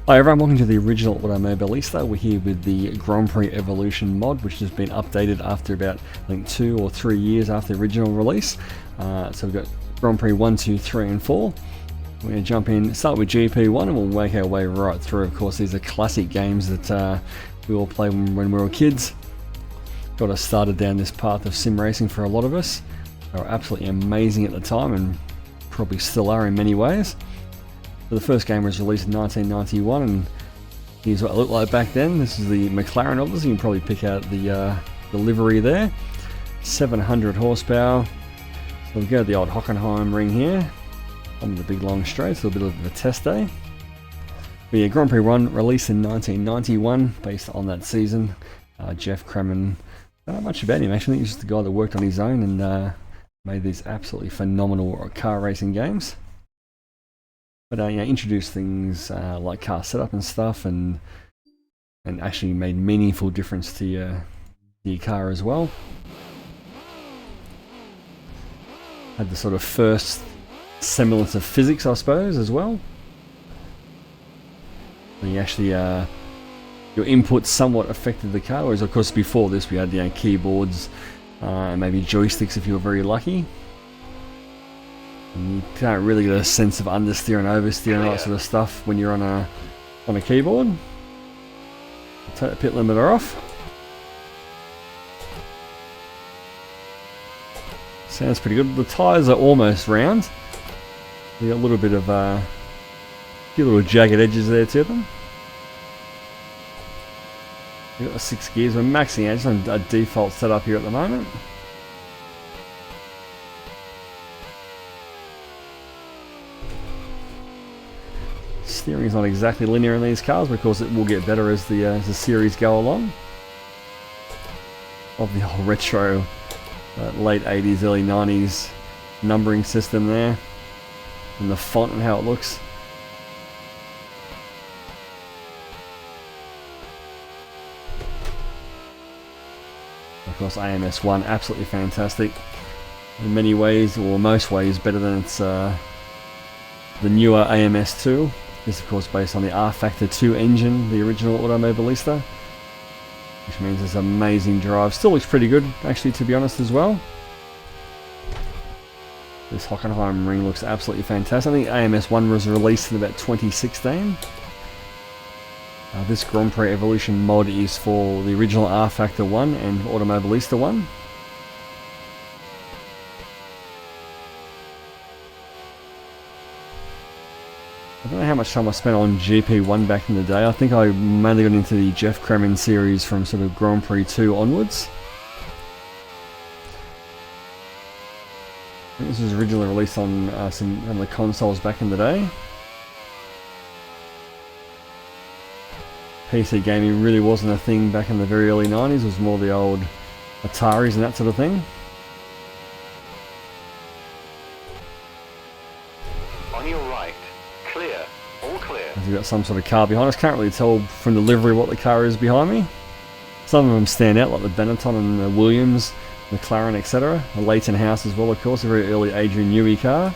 Hi everyone, welcome to the original Automobilista. We're here with the Grand Prix Evolution mod, which has been updated after about, I think, 2 or 3 years after the original release. So we've got Grand Prix 1, 2, 3 and 4. We're going to jump in, start with GP1 and we'll make our way right through. Of course, these are classic games that we all played when we were kids. Got us started down this path of sim racing for a lot of us. They were absolutely amazing at the time and probably still are in many ways. So the first game was released in 1991 and here's what it looked like back then. This is the McLaren, obviously. You can probably pick out the livery there. 700 horsepower. So we'll go to the old Hockenheim ring here on the big long straight, so a bit of a test day. But yeah, Grand Prix 1 released in 1991 based on that season. Geoff Crammond, not much about him actually. He's just the guy that worked on his own and made these absolutely phenomenal car racing games. But you know, introduced things like car setup and stuff, and actually made meaningful difference to your car as well. Had the sort of first semblance of physics, I suppose, as well. And you actually your input somewhat affected the car, whereas of course before this we had keyboards and maybe joysticks if you were very lucky. And you can't really get a sense of understeer and oversteer and all that sort of stuff when you're on a keyboard. Take the pit limiter off. Sounds pretty good. The tyres are almost round. You got a little bit of a few little jagged edges there to them. You've got the 6 gears. We're maxing out just on a default setup here at the moment. Steering is not exactly linear in these cars, because it will get better as the series go along. Of the whole retro late 80s, early 90s numbering system there, and the font and how it looks. Of course, AMS1 absolutely fantastic in many ways, or most ways better than its the newer AMS2. This, of course, based on the R-Factor 2 engine, the original Automobilista, which means it's amazing drive. Still looks pretty good, actually, to be honest, as well. This Hockenheim ring looks absolutely fantastic. I think AMS1 was released in about 2016. This Grand Prix Evolution mod is for the original R-Factor 1 and Automobilista 1. I don't know how much time I spent on GP1 back in the day. I think I mainly got into the Geoff Crammond series from sort of Grand Prix 2 onwards. I think this was originally released on some of the consoles back in the day. PC gaming really wasn't a thing back in the very early 90s. It was more the old Ataris and that sort of thing. On your right. Clear. All clear. We've got some sort of car behind us. Can't really tell from the livery what the car is behind me. Some of them stand out, like the Benetton and the Williams, McLaren, etc. The Leighton House as well, of course, a very early Adrian Newey car.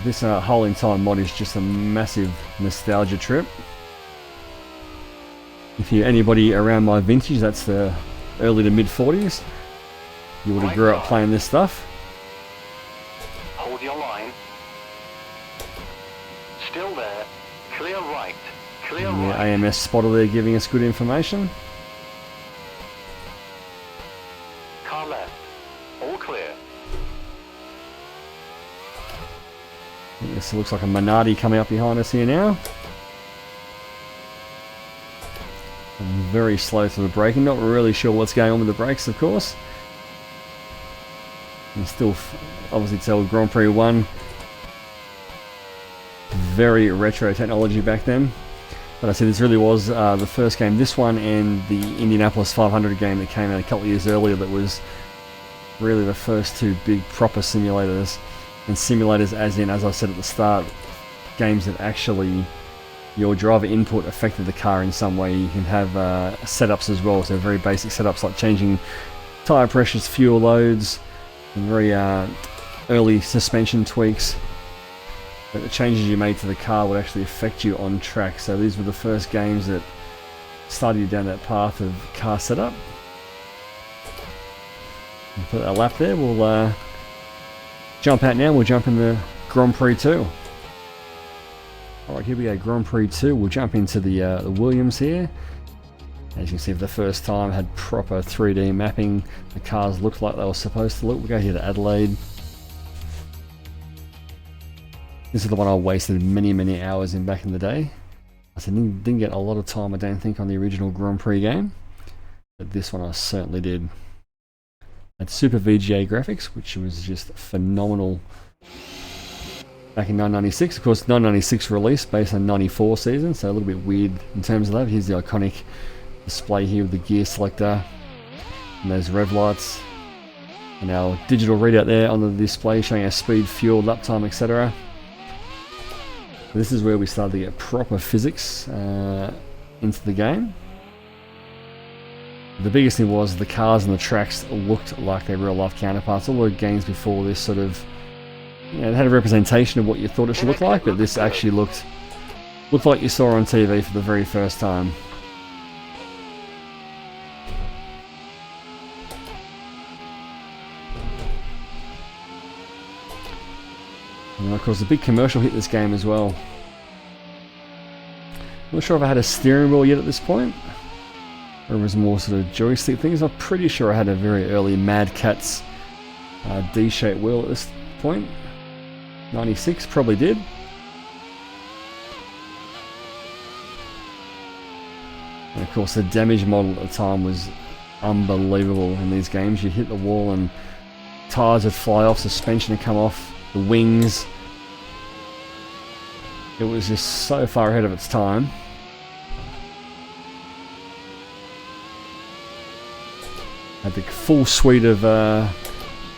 This whole entire mod is just a massive nostalgia trip. If you're anybody around my vintage, that's the early to mid 40s, you would have grew up playing this stuff. Hold your line. Still there. Clear right. Clear And the right. AMS spotter there giving us good information. Car left. All clear. This looks like a Minardi coming up behind us here now. And very slow to the braking, not really sure what's going on with the brakes, of course. You can still obviously tell Grand Prix 1, very retro technology back then. But I said this really was the first game, this one and the Indianapolis 500 game that came out a couple of years earlier, that was really the first 2 big proper simulators. And simulators as in, as I said at the start, games that actually your driver input affected the car in some way. You can have setups as well, so very basic setups like changing tyre pressures, fuel loads, and very early suspension tweaks. but the changes you made to the car would actually affect you on track. So these were the first games that started you down that path of car setup. And put a lap there. We'll jump out now. We'll jump in the Grand Prix 2. Alright, here we go, Grand Prix 2. We'll jump into the Williams here. As you can see, for the first time, had proper 3D mapping. The cars looked like they were supposed to look. We'll go here to Adelaide. This is the one I wasted many hours in back in the day. I didn't get a lot of time, I don't think, on the original Grand Prix game. But this one I certainly did. Had Super VGA graphics, which was just phenomenal back in 1996. Of course, 1996 release based on 94 season, so a little bit weird in terms of that. Here's the iconic display here with the gear selector and those rev lights. And our digital readout there on the display showing our speed, fuel, lap time, etc. This is where we started to get proper physics into the game. The biggest thing was the cars and the tracks looked like their real life counterparts. All the games before this sort of, you know, it had a representation of what you thought it should look like, but this actually looked like you saw on TV for the very first time. And of course, the big commercial hit this game as well. Not sure if I had a steering wheel yet at this point, or it was more sort of joystick things. I'm pretty sure I had a very early Mad Catz D-shaped wheel at this point. 96 probably did. And of course, the damage model at the time was unbelievable in these games. You hit the wall and tires would fly off, suspension would come off, the wings. It was just so far ahead of its time. Had the full suite of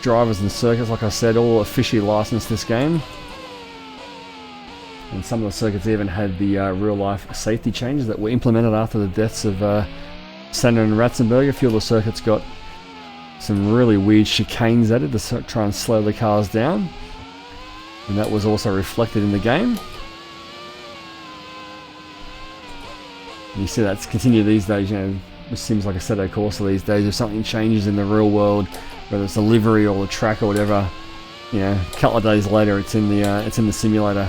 drivers and circuits, like I said, all officially licensed this game. And some of the circuits even had the real life safety changes that were implemented after the deaths of Senna and Ratzenberger. A few of the circuits got some really weird chicanes added to try and slow the cars down. And that was also reflected in the game. And you see that's continued these days, you know, with sims like Assetto Corsa these days. If something changes in the real world, whether it's the livery or the track or whatever, you know, a couple of days later it's in the simulator.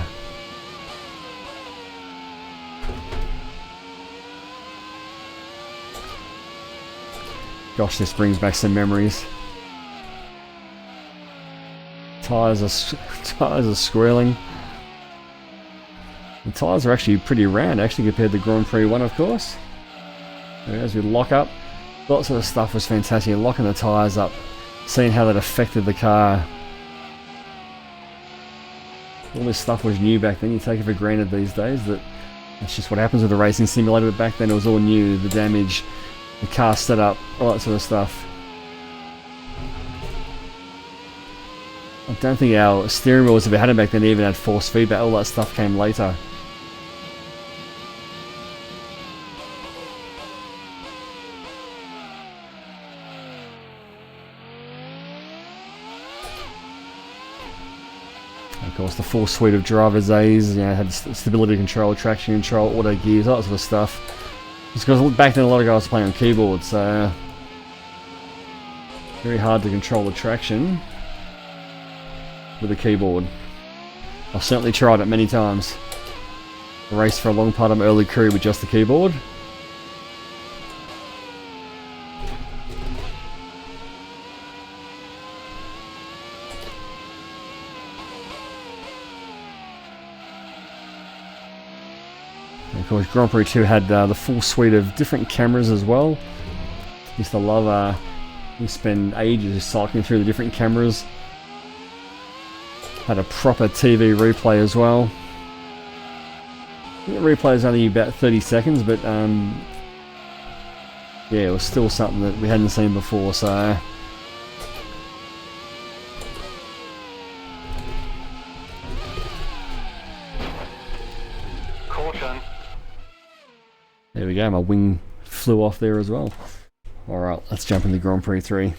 Gosh, this brings back some memories. Tires are squirreling. The tires are actually pretty round, actually, compared to Grand Prix 1, of course. As we lock up, lots of the stuff was fantastic. Locking the tires up, seeing how that affected the car. All this stuff was new back then. You take it for granted these days that that's just what happens with the racing simulator. But back then it was all new. The damage, the car setup, all that sort of stuff. I don't think our steering wheels, if we had them back then, even had force feedback. All that stuff came later. Of course, the full suite of driver's A's, you know, had stability control, traction control, auto gears, all that sort of stuff. Just because back then a lot of guys were playing on keyboards, so very hard to control the traction with a keyboard. I've certainly tried it many times. I raced for a long part of my early career with just the keyboard. Of course, Grand Prix 2 had the full suite of different cameras as well. Used to love, you spend ages cycling through the different cameras. Had a proper TV replay as well. The replay is only about 30 seconds, but yeah, it was still something that we hadn't seen before, so... There we go, my wing flew off there as well. Alright, let's jump into Grand Prix 3.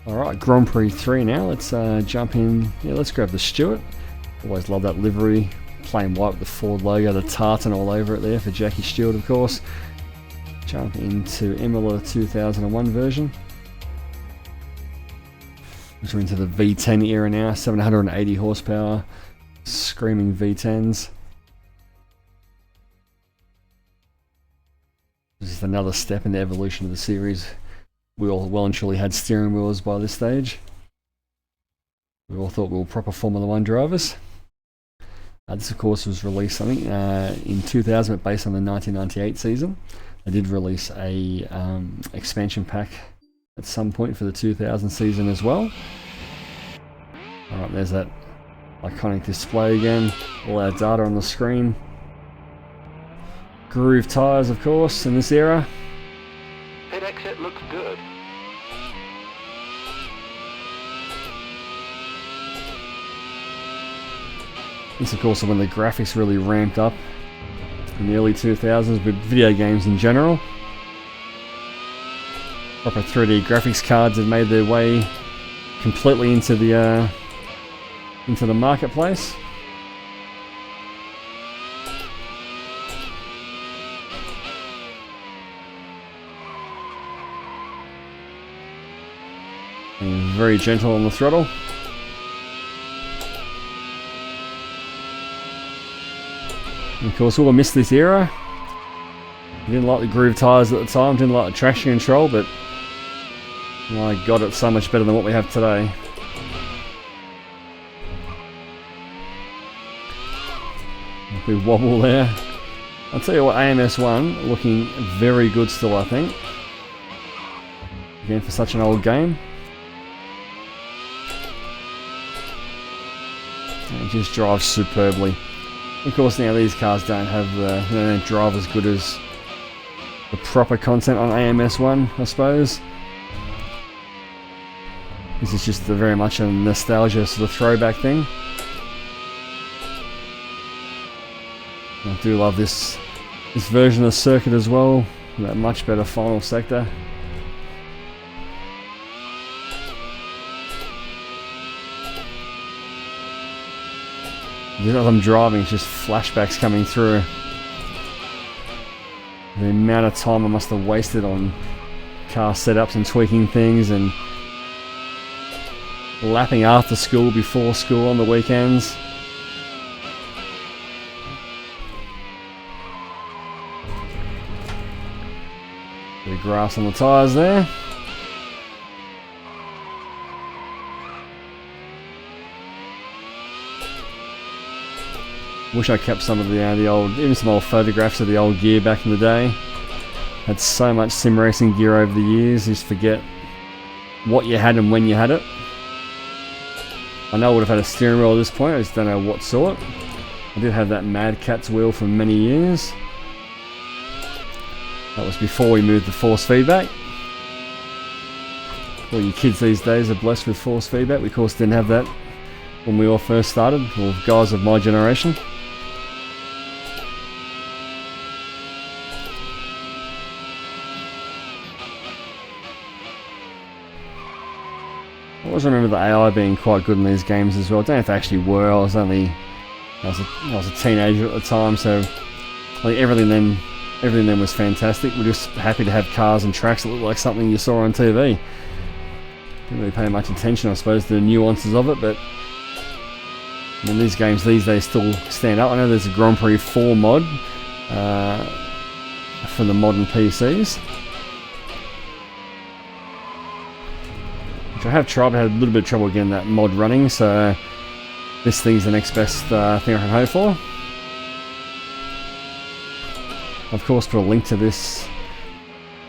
Alright, Grand Prix 3 now, let's jump in. Yeah, let's grab the Stewart. Always love that livery. Plain white with the Ford logo, the tartan all over it there for Jackie Stewart, of course. Jump into Imola 2001 version. We're into the V10 era now, 780 horsepower, screaming V10s. This is another step in the evolution of the series. We all well and truly had steering wheels by this stage. We all thought we were proper Formula 1 drivers. This of course was released, I think, in 2000, but based on the 1998 season. They did release a expansion pack at some point for the 2000 season as well. Alright, there's that iconic display again, all our data on the screen. Groove tyres, of course, in this era. Pit exit looks good. This, of course, is when the graphics really ramped up in the early 2000s with video games in general. Proper 3D graphics cards had made their way completely into the marketplace. And very gentle on the throttle. And of course, we all missed this era. We didn't like the groove tyres at the time, didn't like the traction control, but my god, it's so much better than what we have today. We wobble there. I'll tell you what, AMS1 looking very good still, I think. Again, for such an old game. And it just drives superbly. Of course, now these cars don't have the, they don't drive as good as the proper content on AMS1, I suppose. This is just very much a nostalgia sort of throwback thing. I do love this version of the circuit as well, that much better final sector. As I'm driving, it's just flashbacks coming through. The amount of time I must have wasted on car setups and tweaking things and lapping after school, before school on the weekends. Bit of grass on the tyres there. Wish I kept some of the old, even some old photographs of the old gear back in the day. Had so much sim racing gear over the years, you just forget what you had and when you had it. I know I would have had a steering wheel at this point, I just don't know what sort. I did have that Mad Catz wheel for many years. That was before we moved to force feedback. All you kids these days are blessed with force feedback. We of course didn't have that when we all first started, or guys of my generation. I always remember the AI being quite good in these games as well. I don't know if they actually were. I was a teenager at the time, so like everything then was fantastic. We're just happy to have cars and tracks that look like something you saw on TV. Didn't really pay much attention, I suppose, to the nuances of it, but I mean, these games these days still stand up. I know there's a Grand Prix 4 mod for the modern PCs. Which I have tried, but had a little bit of trouble getting that mod running, so this thing's the next best thing I can hope for. Of course, put a link to this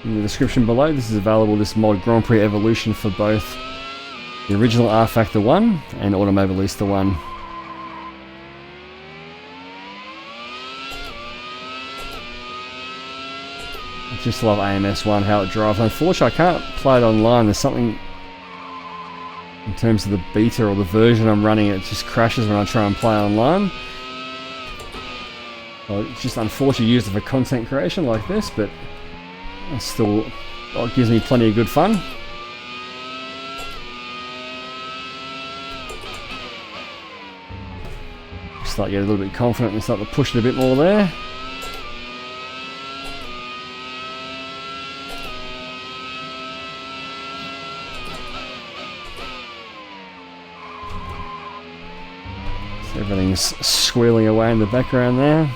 in the description below. This is available, this mod Grand Prix Evolution, for both the original R-Factor 1 and Automobilista 1. I just love AMS1, how it drives. Unfortunately, I can't play it online. There's something in terms of the beta or the version I'm running, it just crashes when I try and play online. Well, it's just unfortunate used it for content creation like this, but it still gives me plenty of good fun. start getting a little bit confident and start to push it a bit more there. So everything's squealing away in the background there.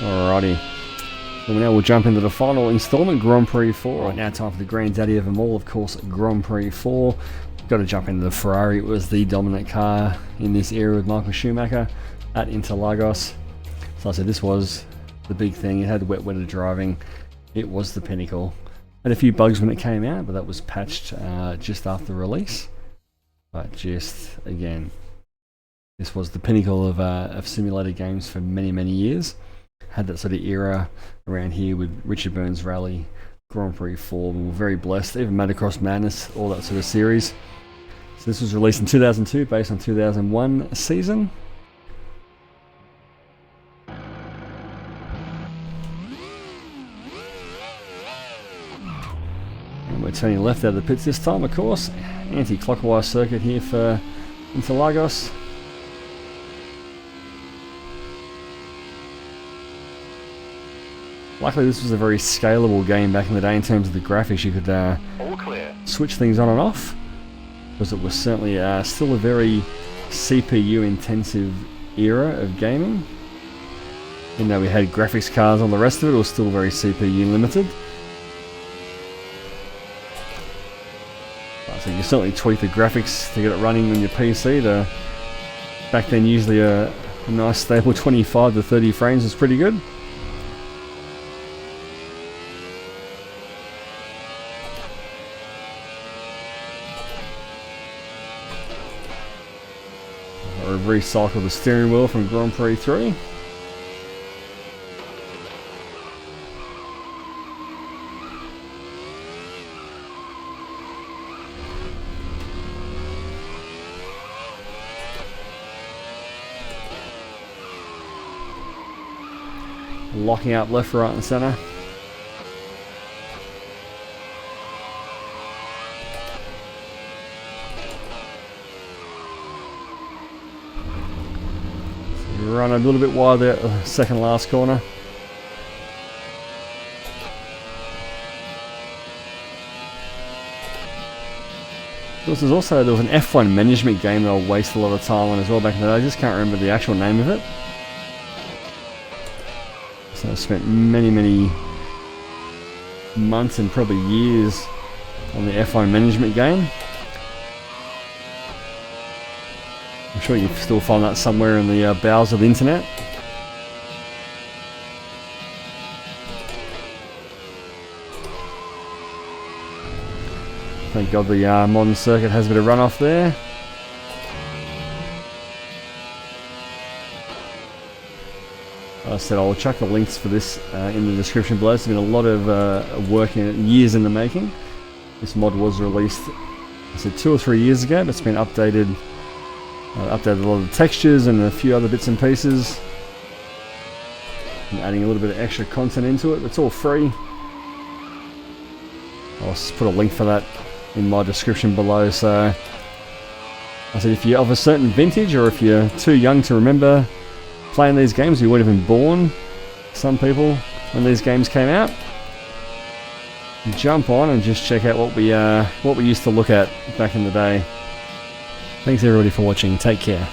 Alrighty, so now we'll jump into the final installment, Grand Prix 4. Right, now time for the granddaddy of them all, of course, Grand Prix 4. Got to jump into the Ferrari. It was the dominant car in this era with Michael Schumacher at Interlagos. So I said this was the big thing. It had wet weather driving. It was the pinnacle. Had a few bugs when it came out, but that was patched just after release. But just, again, this was the pinnacle of simulated games for many, many years. Had that sort of era around here with Richard Burns Rally, Grand Prix 4. We were very blessed. Even Motocross Madness, all that sort of series. So this was released in 2002 based on 2001 season. And we're turning left out of the pits this time, of course. Anti-clockwise circuit here for Interlagos. Luckily this was a very scalable game back in the day in terms of the graphics. You could All clear. switch things on and off, because it was certainly still a very CPU intensive era of gaming. Even though we had graphics cards on the rest of it, it was still very CPU limited. So you can certainly tweak the graphics to get it running on your PC. Back then usually a nice stable 25 to 30 frames was pretty good. I've recycled the steering wheel from Grand Prix 3. Locking up left, right and centre. Run a little bit wide there at the second last corner. There was an F1 management game that I wasted a lot of time on as well back in the day. I just can't remember the actual name of it. So I spent many months and probably years on the F1 management game. I'm sure you can still find that somewhere in the bowels of the internet. Thank God the modern circuit has a bit of runoff there. As I said, I'll chuck the links for this in the description below. It's been a lot of work in years in the making. This mod was released, I said 2 or 3 years ago, but it's been updated. Updated a lot of the textures and a few other bits and pieces. And adding a little bit of extra content into it. It's all free. I'll just put a link for that in my description below. So I said if you're of a certain vintage, or if you're too young to remember playing these games, you would have been born, some people, when these games came out, jump on and just check out what we used to look at back in the day. Thanks everybody for watching. Take care.